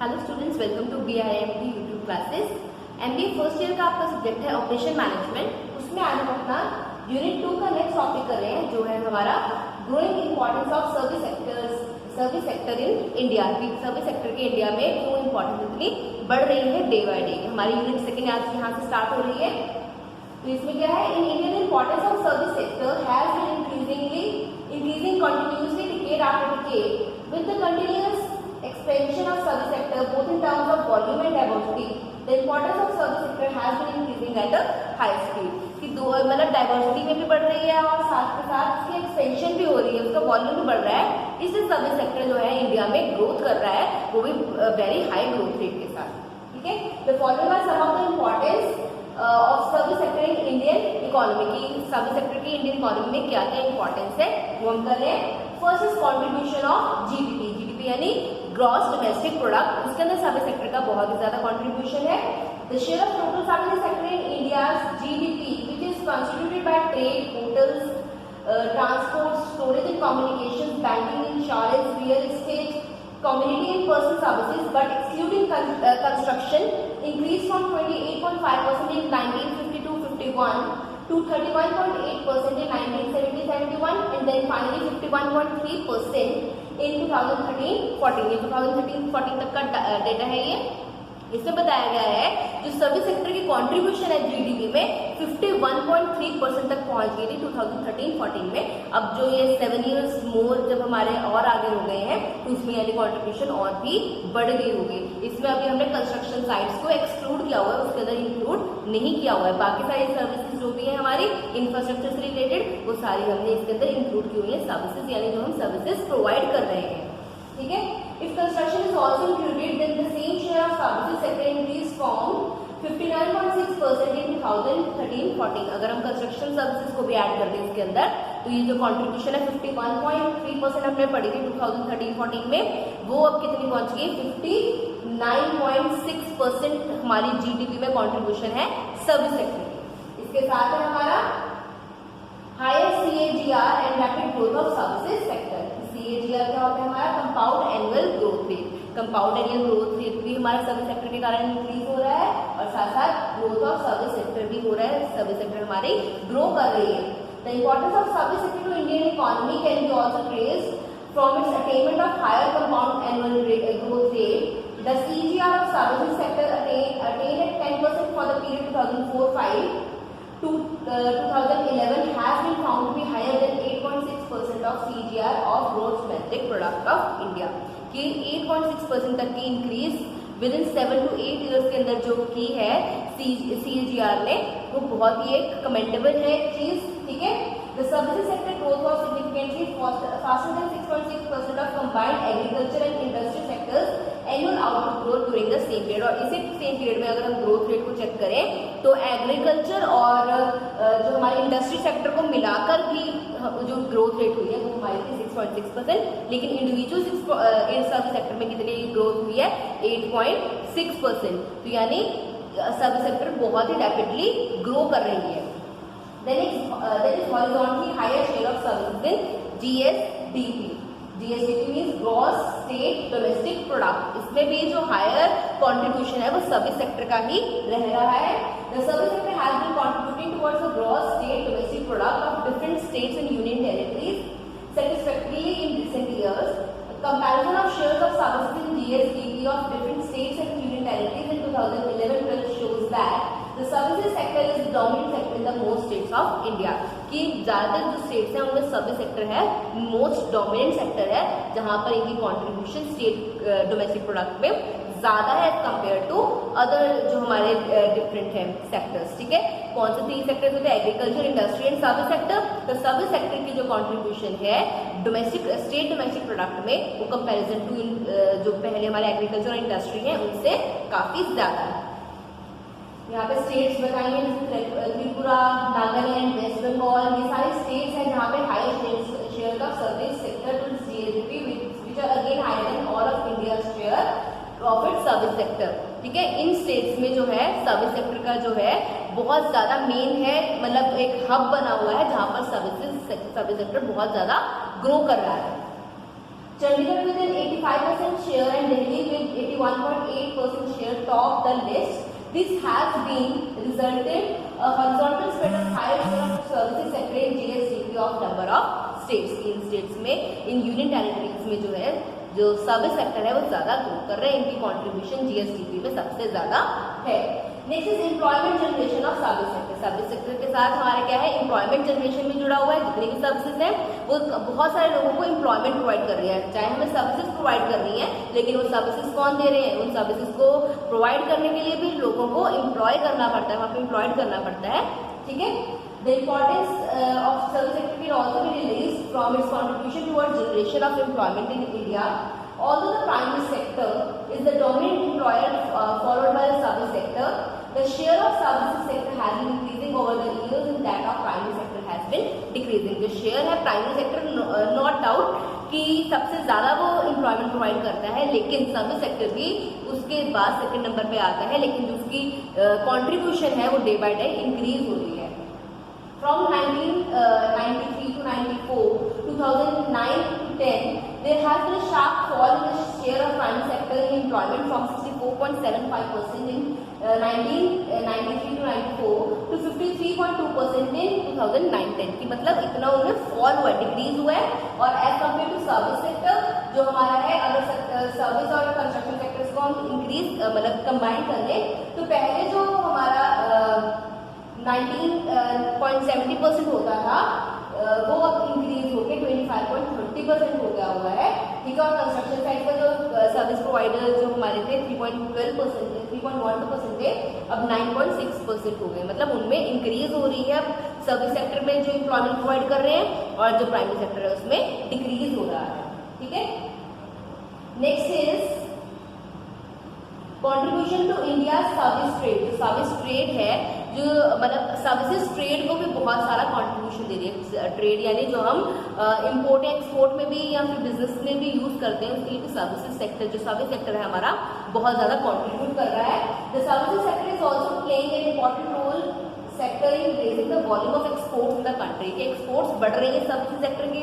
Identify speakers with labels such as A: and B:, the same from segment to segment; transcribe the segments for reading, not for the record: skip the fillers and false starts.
A: Hello students, welcome to BIMB YouTube classes. MBA first year का आपका subject है operation management. उसमें आज हम अपना यूनिट 2 का नेक्स्ट टॉपिक कर रहे हैं, जो है हमारा growing importance of service sector in India. Service sector के इंडिया में क्यों इंपॉर्टेंस इतनी बढ़ रही है डे बाय डे। हमारी यूनिट सेकेंड आज यहाँ से स्टार्ट हो रही है। तो इसमें क्या है, in Indian importance of service sector has been increasing continuously decade after decade with the continuous expansion of service sector both in terms of volume and diversity. The importance of service sector has been increasing at a high speed. कि दो मतलब diversity में भी बढ़ रही है और साथ के साथ इसकी एक्सपेंशन भी हो रही है, उसका वॉल्यूम भी बढ़ रहा है। इससे सर्विस सेक्टर जो है इंडिया में ग्रोथ कर रहा है, वो भी वेरी हाई ग्रोथ रेट के साथ। ठीक है, the following are some of the importance of service sector in Indian economy. की सर्विस सेक्टर की इंडियन इकोनॉमी में क्या क्या इंपॉर्टेंस है वो हम कर रहे हैं। First is contribution of GDP यानी ग्रॉस डोमेस्टिक प्रोडक्ट। उसके अंदर सर्विस सेक्टर का बहुत ही ज्यादा कंट्रीब्यूशन है। The share of total service sector in India's GDP which is constituted by trade, hotels, transport, storage and communications, banking, insurance, real estate, community and personal services, but excluding construction, increased from 28.5% in 1950-51 to 31.8% in 1970-71 and then finally 51.3% in 2013-14। ये 2013-14 तक का data है। ये इसमें बताया गया है जो सर्विस सेक्टर की कंट्रीब्यूशन है जीडीपी में 51.3% तक पहुंच गई थी 2013-14 में। अब जो ये 7 इयर्स मोर जब हमारे और आगे हो गए हैं तो उसमें यानी कंट्रीब्यूशन और भी बढ़ गई होगी। इसमें अभी हमने कंस्ट्रक्शन साइट्स को एक्सक्लूड किया हुआ है, उसके अंदर इंक्लूड नहीं किया हुआ है। बाकी सारी सर्विसेज जो भी है हमारी इंफ्रास्ट्रक्चर से रिलेटेड वो सारी हमने इसके अंदर इंक्लूड की हुई है सर्विसेज, यानी जो हम सर्विसेज प्रोवाइड कर रहे हैं। ठीक है, if construction is also included then the same share of services sector increased from 59.6% in 2013-14। अगर हम कंस्ट्रक्शन सर्विसेज को भी ऐड कर दें इसके अंदर तो ये जो कंट्रीब्यूशन है 51.3% हमने पढ़ी थी 2013-14 में, वो अब कितनी पहुंच गई 59.6% हमारी जीडीपी में कंट्रीब्यूशन है सर्विस सेक्टर की। इसके साथ है हमारा higher CAGR and rapid growth of services sector. CAGR क्या होता है हमारा compound annual growth rate. Compound annual growth rate भी हमारे सर्विस सेक्टर के कारण इंक्रीज हो रहा है और साथ साथ ग्रोथ ऑफ सर्विस सेक्टर भी हो रहा है। सर्विस सेक्टर हमारी ग्रो कर रही है। The importance of service sector to Indian economy can be also traced from its attainment of higher compound annual growth rate. The CAGR of services sector attained at 10% for the period 2004-5 to 2011 has been found to be higher than 8.6% of CAGR of gross domestic product of India। कि 8.6% तक की increase with in 7 to 8 years के अंदर जो की है CAGR ने, वो बहुत ही एक कमेंटेबल है एक चीज। ठीक है, the services sector growth was significantly faster than 6.6% of combined agriculture and industry sectors annual output growth during the same period. और इसी सेम पीरियड में अगर हम ग्रोथ रेट को चेक करें तो एग्रीकल्चर और जो हमारे इंडस्ट्री सेक्टर को मिलाकर भी जो ग्रोथ रेट हुई है वो हमारी थी 6.6%, लेकिन इंडिविजुअल सर्विस सेक्टर में कितनी ग्रोथ हुई है 8.6%। तो यानी सर्विस सेक्टर बहुत ही रैपिडली ग्रो कर रही है। Then is horizontally higher share of services in GSDP। GSDP means gross state domestic product। इसमें भी जो हायर कंट्रीब्यूशन है वो सर्विस सेक्टर का ही रह रहा है। The service sector has been contributing towards the gross state domestic product of different states and union territories satisfactorily in recent years। Comparison of shares of services in GSDP of different states and union territories in 2011-12 shows that the services sector is the dominant sector in the most states of India। कि ज्यादातर जो states हैं उनमें service sector है most dominant sector है, जहां पर इनकी कंट्रीब्यूशन स्टेट डोमेस्टिक प्रोडक्ट में ज्यादा है कंपेयर टू अदर जो हमारे डिफरेंट हैं सेक्टर्स। ठीक है, कौन से 3 सेक्टर्स होते हैं, agriculture, industry and service sector. तो सर्विस सेक्टर की जो कंट्रीब्यूशन है डोमेस्टिक स्टेट डोमेस्टिक प्रोडक्ट में वो कंपैरिजन टू जो पहले हमारे एग्रीकल्चर और इंडस्ट्री है उनसे काफी ज्यादा है। यहाँ पे स्टेट्स बताइए जैसे त्रिपुरा, नागालैंड, वेस्ट बंगाल, ये सारे स्टेट्स हैं जहाँ पे high share of service sector to GDP which are again higher than all of India share of its service sector. ठीक है, इन स्टेट्स में जो है सर्विस सेक्टर का जो है बहुत ज्यादा मेन है, मतलब एक हब बना हुआ है जहाँ पर सर्विस सेक्टर बहुत ज्यादा ग्रो कर रहा है। Chandigarh with an 85% share and Delhi with 81.8% share top the list. This has been resulted a horizontal spread of higher share of services sector in GSDP of number of states. In states में, इन union territories में जो है, जो service sector है वो ज्यादा grow कर रहे हैं, इनकी कंट्रीब्यूशन जीएसडीपी में सबसे ज्यादा है। Next is employment generation of service sector. Service sector के साथ हमारा क्या है, एम्प्लॉयमेंट जनरेशन भी जुड़ा हुआ है। जितनी भी सर्विसेज हैं वो बहुत सारे लोगों को एम्प्लॉयमेंट प्रोवाइड कर रही है, चाहे हमें सर्विसेज प्रोवाइड कर रही है, लेकिन वो सर्विसेज कौन दे रहे हैं, उन सर्विसेज को प्रोवाइड करने के लिए भी लोगों को एम्प्लॉय करना पड़ता है, वहाँ पे एम्प्लॉयड करना पड़ता है। ठीक है, the importance of service sector can also be released from its contribution towards generation of employment in India. Although the primary sector is the dominant employer followed by the service sector, the share of services sector has been increasing over the years and that of primary sector has been decreasing. जो share है primary sector not doubt कि सबसे ज़्यादा वो employment provide करता है, लेकिन service sector भी उसके बाद सेकंड नंबर पे आता है, लेकिन जो उसकी कंट्रीब्यूशन है वो डे बाय डे इंक्रीज हो रही है। From 1993 to 94, 2009 to 10, there has been a sharp fall in the share of private sector in employment from 64.75% in 1993 to 94 to 53.2% in 2009-10 की मतलब इतना उन्हें फॉल हुआ, डिक्रीज हुआ है। और as compare to service sector जो हमारा है, अगर सर्विस और कंस्ट्रक्शन सेक्टर्स को हम इंक्रीज मतलब कंबाइन कर लें तो पहले जो हमारा 19.70% होता था वो अब इंक्रीज होके 25.30% हो गया हुआ है। ठीक है, और कंस्ट्रक्शन साइड का जो सर्विस प्रोवाइडर जो हमारे थे 3.12% थे, अब 9.6% हो गए, मतलब उनमें इंक्रीज हो रही है। सर्विस सेक्टर में जो एम्प्लॉयमेंट प्रोवाइड कर रहे हैं और जो प्राइमरी सेक्टर है उसमें डिक्रीज हो रहा है। ठीक है, next is contribution to India service trade. जो सर्विस ट्रेड है, जो मतलब सर्विसेज ट्रेड को भी बहुत सारा कंट्रीब्यूशन दे रही है। ट्रेड यानी जो हम इंपोर्ट एक्सपोर्ट में भी या फिर बिजनेस में भी यूज करते हैं, उसके लिए भी सर्विसेज सेक्टर, जो सर्विस सेक्टर है हमारा, बहुत ज्यादा कंट्रीब्यूट कर रहा है। The services sector is also playing an important role sector in raising the volume of export in the country. के एक्सपोर्ट्स बढ़ रही है सर्विसेज सेक्टर की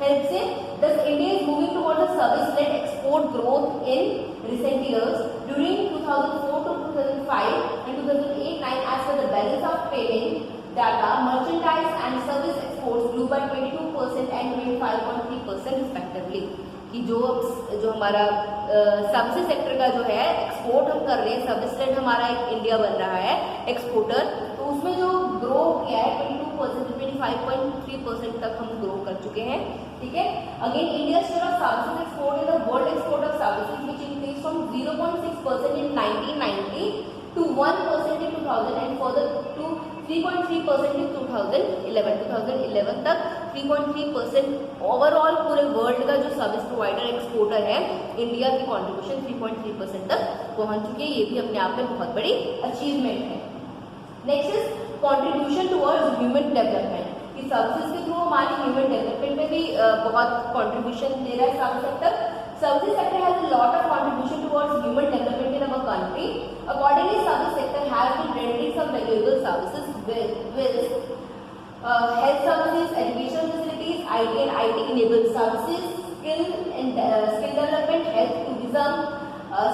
A: हेल्प से। Thus India is moving towards the service led export growth in recent years. During 2004 to 2005 and 2008-9, as per the balance of payment data, merchandise and service exports grew by 22% and 25.3% respectively. कि जो हमारा services sector का जो है export हम कर रहे हैं, सर्विस लेड हमारा एक इंडिया बन रहा है एक्सपोर्टर, तो उसमें जो ग्रो किया है 22% से 25.3% तक हम ग्रो कर चुके हैं। ठीक है, again India share of services export in the world export of services which increase from 0.6% in 1990 to 1% in 2000 and further to 3.3% in 2011। 2011 तक 3.3% ओवरऑल पूरे वर्ल्ड का जो सर्विस प्रोवाइडर एक्सपोर्टर है, इंडिया की कंट्रीब्यूशन 3.3% तक पहुंच चुकी है। ये भी अपने आप में बहुत बड़ी अचीवमेंट है। Next is contribution towards human development. कि सर्विसेज के थ्रू हमारी ह्यूमन डेवलपमेंट में भी बहुत कंट्रीब्यूशन दे रहा है service sector. Service sector has a lot of contribution towards human development in our country. Accordingly, service sector has been rendering some valuable services with health services, educational facilities, IT and IT-enabled services, skill development, health, tourism,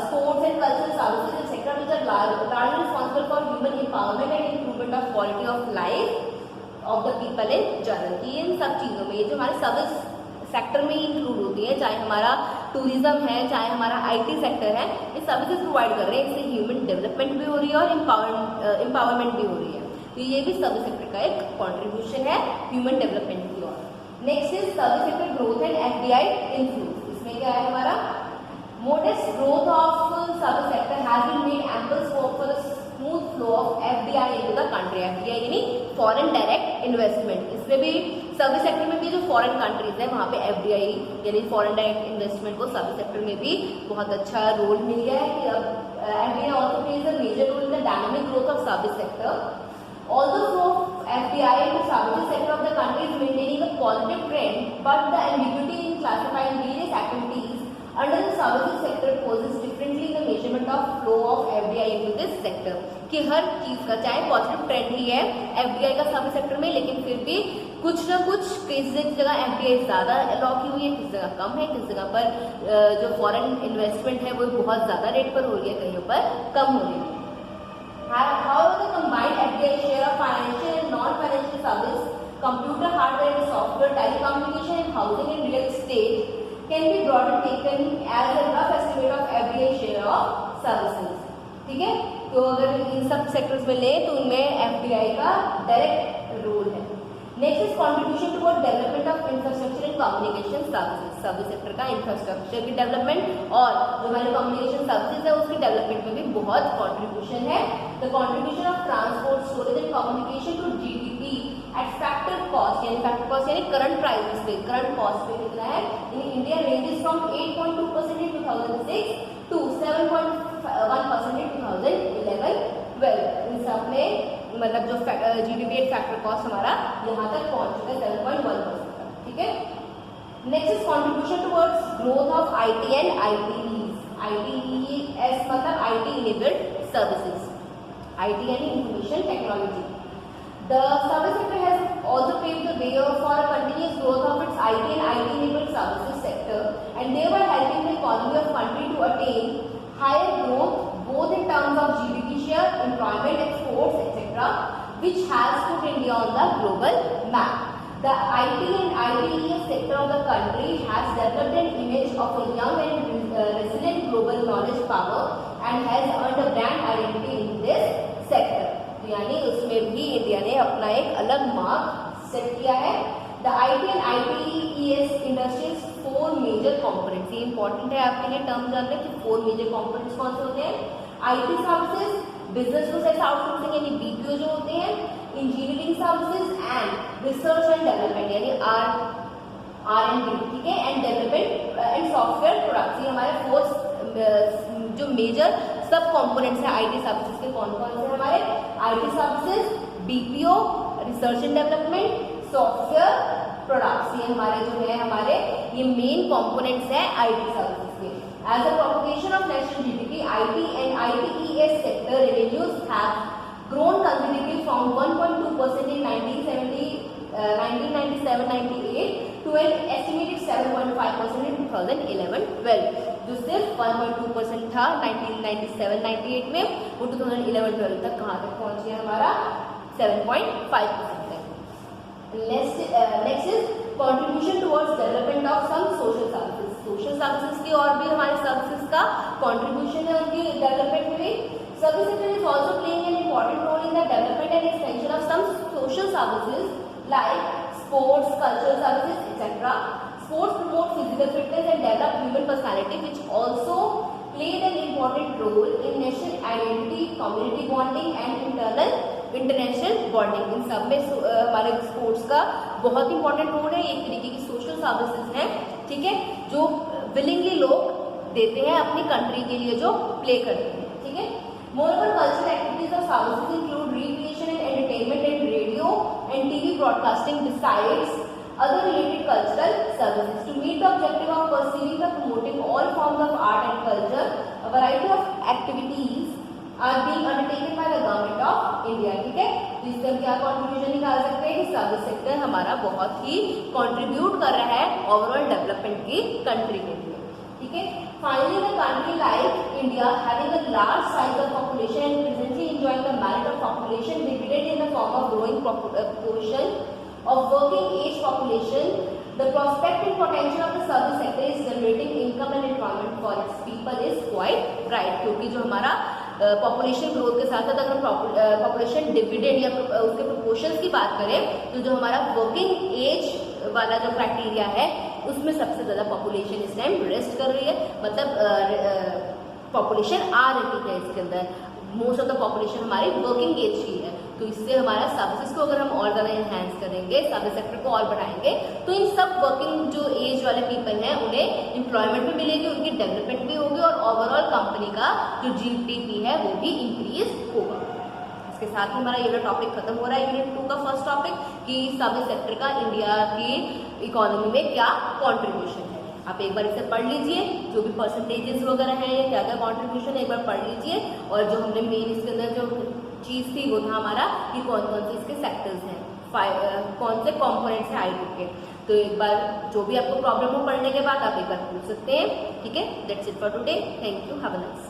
A: sports and cultural services, etc., which are largely responsible for human empowerment and improvement of quality of life of the people in general। इन सब चीज़ों में ये जो हमारे service sector में include होती है, चाहे हमारा टूरिज्म है, चाहे हमारा आईटी सेक्टर है, ये सर्विसेज प्रोवाइड कर रहे हैं। इससे ह्यूमन डेवलपमेंट भी हो रही है और एम्पावरमेंट भी हो रही है। तो ये भी सर्विस सेक्टर का एक कंट्रीब्यूशन है ह्यूमन डेवलपमेंट की ओर। Next is service sector growth and FDI influence. इसमें क्या है हमारा modest growth of service sector has been made ample scope for the smooth flow of FDI into the country। FDI यानी foreign direct investment. इसमें भी service sector में भी जो फॉरेन कंट्रीज है वहाँ पे FDI यानी फॉरेन डायरेक्ट इन्वेस्टमेंट को सर्विस सेक्टर में भी बहुत अच्छा रोल मिल गया है कि अब FDI also plays a major role in the dynamic growth of service sector। Although flow of FDI into services sector of the country is maintaining a positive trend, but the ambiguity in classifying various activities under the services sector poses differently in the measurement of flow of FDI into this sector। कि हर चीज का चाहे positive trend ही है FDI का service sector में, लेकिन फिर भी कुछ ना कुछ किसी जगह एफडीआई ज्यादा लॉक हुई है, किसी जगह कम है, किसी जगह पर जो फॉरेन इन्वेस्टमेंट है वो बहुत ज्यादा रेट पर हो रही है, कहीं पर कम हो रही है। However, the combined FDI share of financial and non-financial service, computer hardware and software, telecommunication and housing and real estate can be broadly taken as a rough estimate of FDI share of services. ठीक है, तो अगर इन सब sectors में ले तो उनमें FDI का डायरेक्ट रोल है। Next is contribution toward development of infrastructure and communication services. Service sector का इंफ्रास्ट्रक्चर की डेवलपमेंट और जो हमारे कम्युनिकेशन सर्विसेज है उसकी डेवलपमेंट में भी बहुत कंट्रीब्यूशन है। The contribution of transport, storage and communication to GDP at factor cost, यानी करंट प्राइसेस पे, करंट कॉस्ट पे कितना है in India ranges from 8.2% in 2006 to 7.1% in 2011-12। इन सब में मतलब जो जीडीपी एट फैक्टर कॉस्ट हमारा यहाँ तक पहुंच चुका है 7.1% तक। ठीक है, next is contribution towards growth of IT and ITES. ITES मतलब आईटी इनेबल्ड सर्विसेज, आईटी यानी information technology. The service sector has also paved the way for a continuous growth of its IT and IT-enabled services sector, and thereby helping the economy of country to attain higher growth, both in terms of GDP share, employment, exports, etc., which has put India on the global map. The IT and ITES sector of the country has developed an image of a young and resilient global knowledge power and has earned a brand identity in this sector. यानी उसमें भी India ने अपना एक अलग mark set किया है। The IT and ITES industries 4 major components, ये इंपॉर्टेंट है आपके लिए टर्म जानना कि 4 मेजर कंपोनेंट्स कौन से होते हैं। IT services, business process outsourcing यानी बीपीओ जो होते हैं, engineering services and research and development यानी R&D, ठीक है, and development and software products. ये हमारे 4 जो मेजर सब कंपोनेंट्स हैं आईटी सर्विसेज के कौन कौन से हमारे IT services, BPO, research and development, software products. ये हमारे जो है हमारे ये मेन कंपोनेंट्स हैं आईटी सर्विसेज के। As a propagation of national GDP, IT and ITES sector revenues have grown considerably from 1.2% in 1997-98 to an estimated 7.5% in 2011-12। जो सिर्फ 1.2% था 1997-98 में, वो 2011-12 तक कहाँ तक पहुंच गया हमारा 7.5% तक। Next is contribution towards development of some social services. Social services की और भी हमारे सर्विसेज का कंट्रीब्यूशन है उनकी डेवलपमेंट में भी। Service sector is also playing an important role in the development and expansion of some social services like sports, cultural services, etc. Sports promote physical fitness and develop human personality, which also played an important role in national identity, community bonding and international bonding। इन सब में हमारे sports का बहुत important role है। एक तरीके की social services हैं, ठीक है, जो विलिंगली लोग देते हैं अपनी कंट्री के लिए, जो प्ले करते हैं, ठीक है। Moreover, cultural activities or services include recreation and entertainment and radio and TV broadcasting besides other related cultural services. To meet the objective of pursuing and promoting all forms of art and culture, a variety of activities are being undertaken by the government of India। ठीक है, तो इससे हम क्या contribution निकाल सकते हैं कि सर्विस सेक्टर हमारा बहुत ही कंट्रीब्यूट कर रहा है ओवरऑल डेवलपमेंट की कंट्री के लिए। ठीक है, finally the country like India having a large size of population and presently enjoying the merit of population dividend in the form of growing proportion of working age population, the prospect and potential of the service sector is generating income and employment for its people is quite bright। क्योंकि जो हमारा population growth के साथ साथ अगर हम population dividend या उसके प्रोपोर्शंस की बात करें तो जो हमारा वर्किंग एज वाला जो क्राइटेरिया है उसमें सबसे ज्यादा पॉपुलेशन इस टाइम रेस्ट कर रही है, मतलब पॉपुलेशन आ रही है इसके अंदर। मोस्ट ऑफ द पॉपुलेशन हमारी वर्किंग एज की है, तो इससे हमारा सर्विसेज को अगर हम और ज़्यादा इन्हेंस करेंगे, सर्विस सेक्टर को और बढ़ाएंगे, तो इन सब वर्किंग जो एज वाले पीपल हैं उन्हें एम्प्लॉयमेंट भी मिलेगी, उनकी डेवलपमेंट भी होगी और ओवरऑल कंपनी का जो जीडीपी है वो भी इंक्रीज होगा। इसके साथ ही हमारा ये टॉपिक खत्म हो रहा है यूनिट 2 का फर्स्ट टॉपिक कि सर्विस सेक्टर का इंडिया की इकोनॉमी में क्या कॉन्ट्रीब्यूशन है। आप एक बार इसे पढ़ लीजिए, जो भी परसेंटेजेस वगैरह हैं या क्या क्या कॉन्ट्रीब्यूशन है एक बार पढ़ लीजिए, और जो हमने मेन इसके अंदर जो चीज थी वो था हमारा कि कौन कौन से इसके सेक्टर्स हैं, कौन से कॉम्पोनेंट्स हैं I2 के। तो एक बार जो भी आपको प्रॉब्लम हो पढ़ने के बाद आप एक बार पूछ सकते हैं। ठीक है, that's it for today, thank you, have a nice.